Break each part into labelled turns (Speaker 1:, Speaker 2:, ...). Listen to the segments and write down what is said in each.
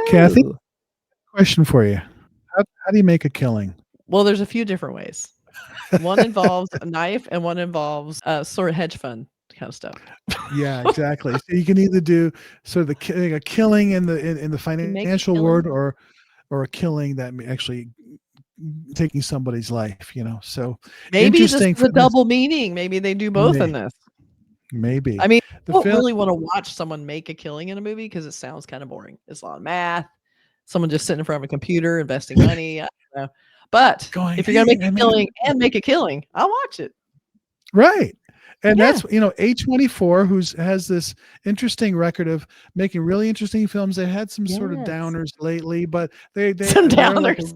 Speaker 1: Kathy,
Speaker 2: Ooh.
Speaker 1: question for you. How do you make a killing?
Speaker 2: Well, there's a few different ways. One involves a knife, and one involves sort of hedge fund kind of stuff.
Speaker 1: Yeah, exactly. So you can either do sort of a killing in the
Speaker 2: You make a
Speaker 1: financial
Speaker 2: killing.
Speaker 1: word, or a killing that actually taking somebody's life. So
Speaker 2: Maybe this
Speaker 1: interesting
Speaker 2: is a
Speaker 1: for this.
Speaker 2: double meaning. Maybe they do both in this.
Speaker 1: Maybe
Speaker 2: I mean, I
Speaker 1: the
Speaker 2: don't
Speaker 1: film.
Speaker 2: really want to watch someone make a killing in a movie because it sounds kind of boring. It's a lot of math. Someone just sitting in front of a computer investing money. I don't know. But
Speaker 1: Going,
Speaker 2: if you're gonna make
Speaker 1: hey,
Speaker 2: a killing and make a killing, I'll watch it.
Speaker 1: right. And
Speaker 2: Yeah.
Speaker 1: that's A24, has this interesting record of making really interesting films. They had some sort of
Speaker 2: Yes.
Speaker 1: downers lately, but they're like
Speaker 2: Downers.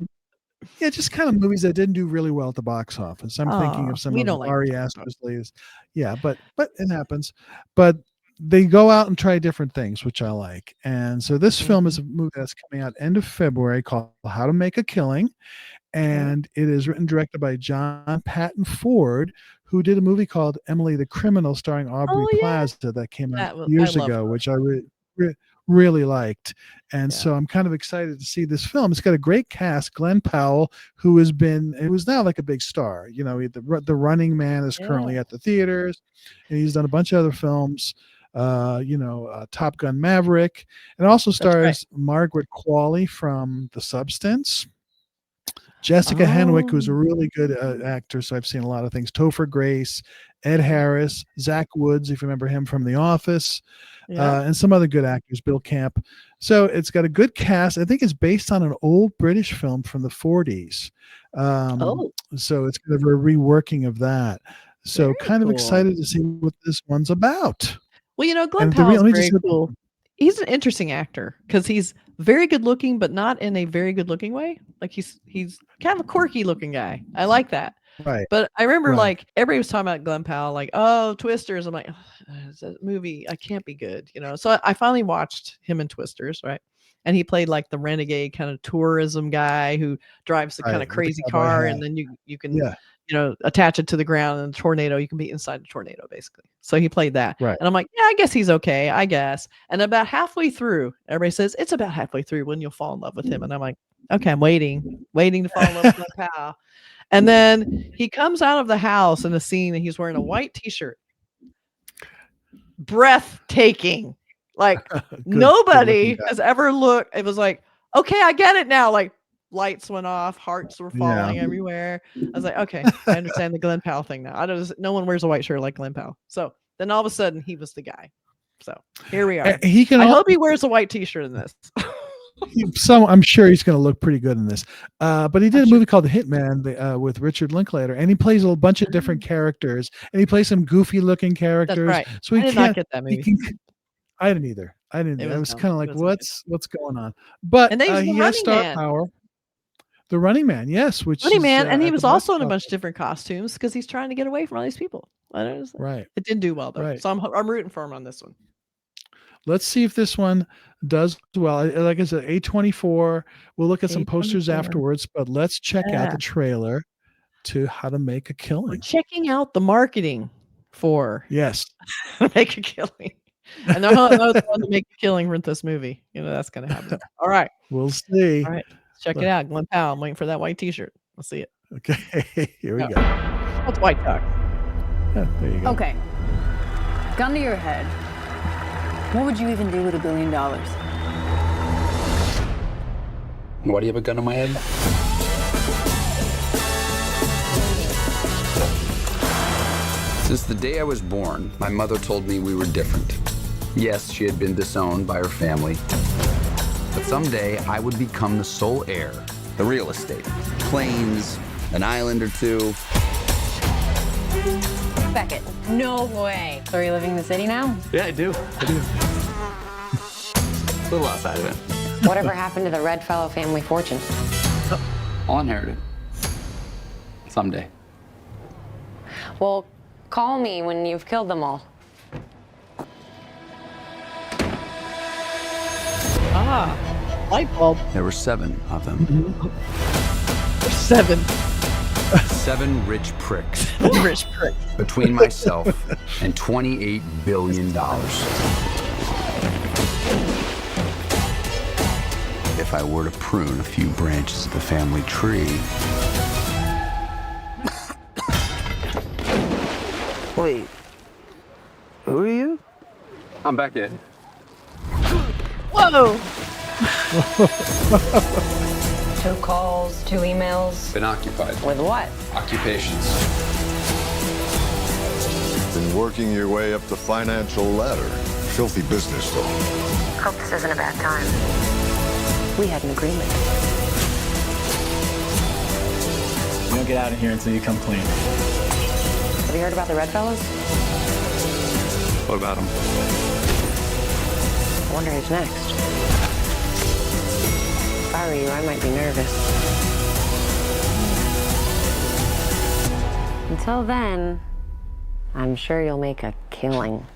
Speaker 1: just kind of movies that didn't do really well at the box office. I'm thinking of some
Speaker 2: we
Speaker 1: of
Speaker 2: don't like
Speaker 1: Ari
Speaker 2: to talk about
Speaker 1: Aster's latest. Yeah, but it happens. But they go out and try different things, which I like. And so this film is a movie that's coming out end of February called How to Make a Killing. And it is written and directed by John Patton Ford, who did a movie called Emily the Criminal starring Aubrey Plaza that came out years ago, which I really liked. And so I'm kind of excited to see this film. It's got a great cast. Glen Powell, who was now like a big star. The Running Man is currently at the theaters, and he's done a bunch of other films. Top Gun Maverick, and also stars Margaret Qualley from The Substance. Jessica Henwick, who's a really good actor, so I've seen a lot of things. Topher Grace, Ed Harris, Zach Woods, if you remember him from The Office, and some other good actors, Bill Camp. So it's got a good cast. I think it's based on an old British film from the 40s. So it's kind of a reworking of that. So kind of excited to see what this one's about.
Speaker 2: Well, Glen Powell's very cool. He's an interesting actor because he's very good looking, but not in a very good looking way. Like he's kind of a quirky looking guy. I like that.
Speaker 1: Right.
Speaker 2: But I remember like everybody was talking about Glen Powell, like, oh, Twisters. I'm like, it's a movie. I can't be good, So I finally watched him in Twisters, right? And he played like the renegade kind of tourism guy who drives the kind of crazy car, and then you can attach it to the ground, and the tornado, you can be inside the tornado basically. So he played that.
Speaker 1: Right.
Speaker 2: And I'm like, yeah, I guess he's okay, I guess. And about halfway through, everybody says it's about halfway through when you'll fall in love with him. And I'm like, okay, I'm waiting to fall in love with Glen Powell. And then he comes out of the house in a scene and he's wearing a white t-shirt. Breathtaking. Like nobody has ever looked. It was like, okay, I get it now. Like lights went off, hearts were falling everywhere. I was like, okay, I understand the Glen Powell thing now. No one wears a white shirt like Glen Powell. So then all of a sudden he was the guy. So here we are. I hope he wears a white t-shirt in this.
Speaker 1: I'm sure he's going to look pretty good in this. But he did a movie called The Hitman with Richard Linklater, and he plays a bunch of different characters, and he plays some goofy looking characters.
Speaker 2: That's right.
Speaker 1: So
Speaker 2: I did not get that movie.
Speaker 1: I didn't either. I was kind of like, what's going on? But he has star power. The Running Man, yes,
Speaker 2: and he was also in a bunch of different costumes because he's trying to get away from all these people.
Speaker 1: Right.
Speaker 2: It didn't do well though, so I'm rooting for him on this one.
Speaker 1: Let's see if this one does well. Like I said, A24. We'll look at some posters afterwards, but let's check out the trailer to How to Make a Killing.
Speaker 2: We're checking out the marketing for Make a Killing. I know how to make a killing with this movie. That's going to happen. All right.
Speaker 1: We'll see.
Speaker 2: All right. Check it out. Glen Powell. I'm waiting for that white t-shirt. Let's see it.
Speaker 1: Okay. Here we go.
Speaker 2: That's white talk.
Speaker 1: Yeah, there you go.
Speaker 3: Okay. Gun to your head. What would you even do with $1 billion?
Speaker 4: Why do you have a gun to my head? Since the day I was born, my mother told me we were different. Yes, she had been disowned by her family, but someday I would become the sole heir. The real estate, planes, an island or two.
Speaker 3: Beckett, no way. So are you living in the city now?
Speaker 4: Yeah, I do. A little outside of it.
Speaker 3: Whatever happened to the Redfellow family fortune?
Speaker 4: I'll inherit it. Someday.
Speaker 3: Well, call me when you've killed them all.
Speaker 2: Light bulb.
Speaker 4: There were 7 of them.
Speaker 2: There's 7.
Speaker 4: 7 rich pricks.
Speaker 2: Rich pricks.
Speaker 4: Between myself and $28 billion. if I were to prune a few branches of the family tree.
Speaker 5: Wait, who are you?
Speaker 4: I'm back in.
Speaker 2: Whoa!
Speaker 3: 2 calls, 2 emails.
Speaker 4: Been occupied.
Speaker 3: With what?
Speaker 4: Occupations.
Speaker 6: Been working your way up the financial ladder. Filthy business, though.
Speaker 3: Hope this isn't a bad time. We had an agreement.
Speaker 7: You don't get out of here until you come clean.
Speaker 3: Have you heard about the Red Fellas?
Speaker 4: What about them?
Speaker 3: I wonder who's next. If I were you, I might be nervous. Until then, I'm sure you'll make a killing.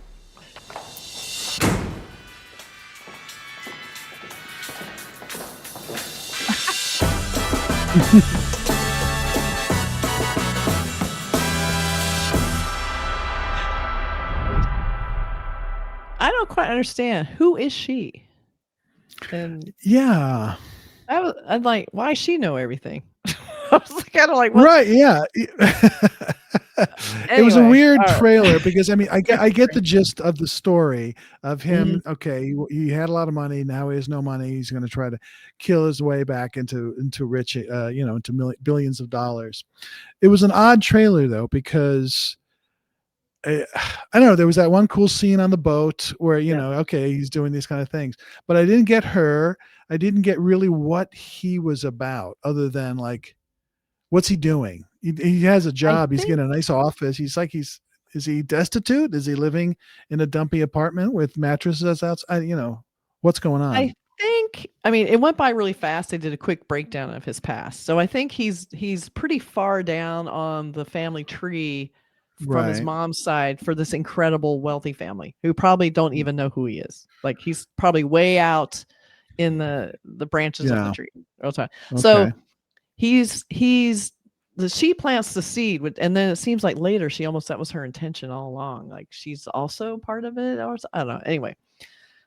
Speaker 2: I don't quite understand. Who is she? And
Speaker 1: Yeah.
Speaker 2: I'm like, why does she know everything? I was kind of like, what?
Speaker 1: Right. Yeah. It was a
Speaker 2: Anyway,
Speaker 1: weird
Speaker 2: all right.
Speaker 1: trailer because I mean I get the gist of the story of him. Okay, he had a lot of money. Now he has no money. He's going to try to kill his way back into rich, into billions of dollars. It was an odd trailer though because I don't know. There was that one cool scene on the boat where okay, he's doing these kind of things, but I didn't get her. I didn't get really what he was about, other than like, what's he doing? He has a job. He's getting a nice office. Is he destitute? Is he living in a dumpy apartment with mattresses outside? What's going on?
Speaker 2: I mean, it went by really fast. They did a quick breakdown of his past. So I think he's pretty far down on the family tree from his
Speaker 1: Right.
Speaker 2: mom's side for this incredible wealthy family who probably don't even know who he is. Like he's probably way out in the branches of the tree all the time. So
Speaker 1: Okay.
Speaker 2: she plants the seed and then it seems like later that was her intention all along. Like she's also part of it, or I don't know. Anyway,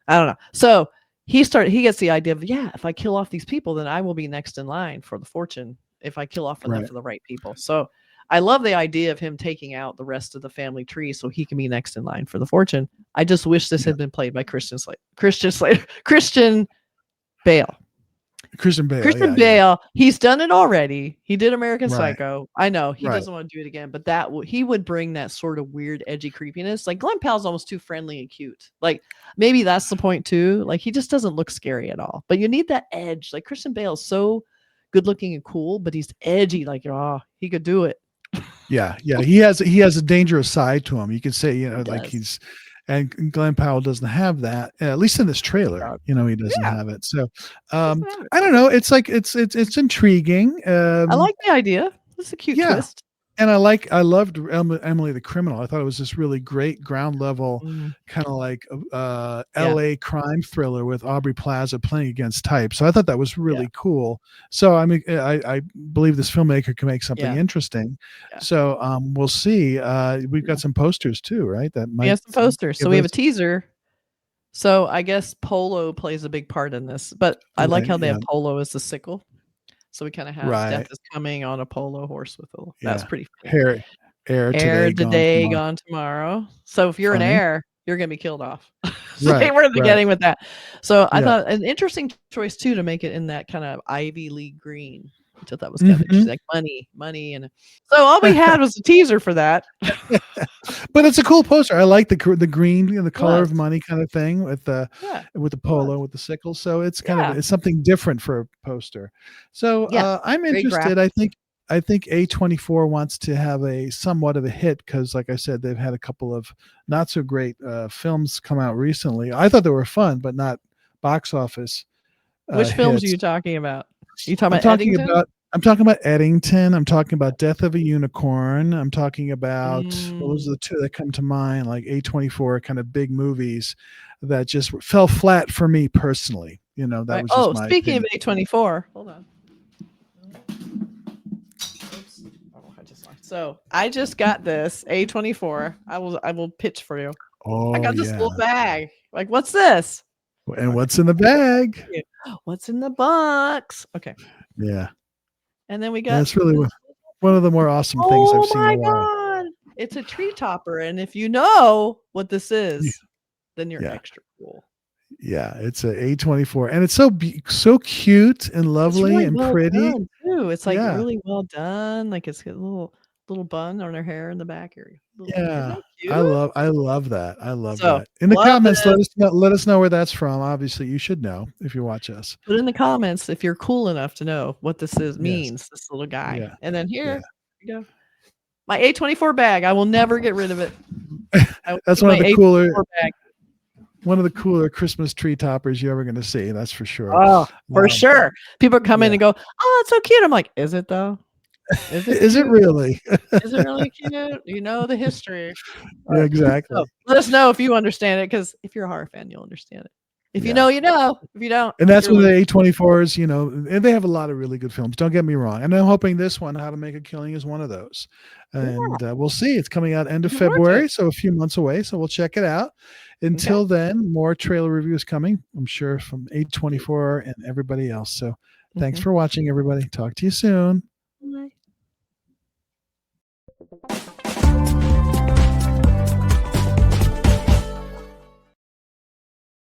Speaker 2: I don't know. So he gets the idea of, if I kill off these people, then I will be next in line for the fortune if I kill off enough of the right people. So I love the idea of him taking out the rest of the family tree so he can be next in line for the fortune. I just wish this had been played by Christian Bale.
Speaker 1: Christian Bale.
Speaker 2: Christian Bale, he's done it already. He did American
Speaker 1: Right.
Speaker 2: Psycho. I know he
Speaker 1: Right.
Speaker 2: doesn't want to do it again, but he would bring that sort of weird, edgy creepiness. Like Glen Powell's almost too friendly and cute. Like maybe that's the point too. Like he just doesn't look scary at all. But you need that edge. Like Christian Bale is so good looking and cool, but he's edgy. Like he could do it.
Speaker 1: Yeah. He has a dangerous side to him. You could say, like
Speaker 2: does.
Speaker 1: and Glen Powell doesn't have that, at least in this trailer. He doesn't have it. So I don't know. It's like it's intriguing.
Speaker 2: I like the idea. It's a cute twist.
Speaker 1: And I loved Emily the Criminal. I thought it was this really great ground level kind of like LA crime thriller with Aubrey Plaza playing against type. So I thought that was really cool. So I mean, I believe this filmmaker can make something interesting. Yeah. So we'll see. We've got some posters too, right?
Speaker 2: We have some posters. So we have a teaser. So I guess Polo plays a big part in this, but I like how they have Polo as the sickle. So we kind of have Death is Coming on a polo horse with that's pretty funny. Heir today, gone tomorrow. So if you're an heir, you're going to be killed off. So they were getting with that. So I thought an interesting choice too, to make it in that kind of Ivy League green, which I thought was kind of interesting, like money. And so all we had was a teaser for that.
Speaker 1: But it's a cool poster. I like the green, the color of money kind of thing with the polo, with the sickle. So it's kind of, it's something different for a poster. So I'm interested. I think A24 wants to have a somewhat of a hit because, like I said, they've had a couple of not so great films come out recently. I thought they were fun, but not box office.
Speaker 2: Which films are you talking about? You talking about Eddington?
Speaker 1: I'm talking about Eddington. I'm talking about Death of a Unicorn. I'm talking about those are the two that come to mind, like A24 kind of big movies that just fell flat for me personally. That was just my
Speaker 2: speaking
Speaker 1: opinion.
Speaker 2: of A24, hold on. So I just got this A24. I will pitch for you.
Speaker 1: Oh,
Speaker 2: I got this little bag. Like, what's this?
Speaker 1: And what's in the bag?
Speaker 2: What's in the box? Okay.
Speaker 1: Yeah.
Speaker 2: And then we got
Speaker 1: That's really one of the more awesome things I've seen in a while.
Speaker 2: God. It's a tree topper. And if you know what this is, then you're
Speaker 1: Yeah.
Speaker 2: extra cool.
Speaker 1: Yeah, it's a A24, and it's so cute and lovely
Speaker 2: really
Speaker 1: and
Speaker 2: well
Speaker 1: pretty.
Speaker 2: done, too. It's like
Speaker 1: Yeah.
Speaker 2: really well done. Like it's got a little bun on her hair in the back area. Isn't
Speaker 1: Yeah,
Speaker 2: that cute?
Speaker 1: I love that. I love
Speaker 2: So,
Speaker 1: that. In the
Speaker 2: love
Speaker 1: comments,
Speaker 2: this.
Speaker 1: let us know where that's from. Obviously, you should know if you watch us.
Speaker 2: Put in the comments if you're cool enough to know what this
Speaker 1: Yes.
Speaker 2: means, this little guy.
Speaker 1: Yeah.
Speaker 2: And then here you go. My A24 bag. I will never get rid of it.
Speaker 1: That's one of the
Speaker 2: A24 bag.
Speaker 1: one of the cooler Christmas tree toppers you're ever going to see. That's for sure.
Speaker 2: Oh, for sure. People come in
Speaker 1: yeah.
Speaker 2: and go, "Oh, it's so cute." I'm like, "Is it though? Is it?
Speaker 1: Is it
Speaker 2: cute?
Speaker 1: really?
Speaker 2: Is it really cute? You know the history."
Speaker 1: Yeah, exactly.
Speaker 2: So, let us know if you understand it, because if you're a horror fan, you'll understand it. If you know, you know. If you don't,
Speaker 1: And that's
Speaker 2: you're
Speaker 1: one of
Speaker 2: losing.
Speaker 1: the A24s, and they have a lot of really good films. Don't get me wrong. And I'm hoping this one, How to Make a Killing, is one of those. And we'll see. It's coming out end of
Speaker 2: You can watch
Speaker 1: February,
Speaker 2: it.
Speaker 1: so a few months away. So we'll check it out. Until then, more trailer reviews coming, I'm sure, from A24 and everybody else. So thanks for watching, everybody. Talk to you soon.
Speaker 2: Bye.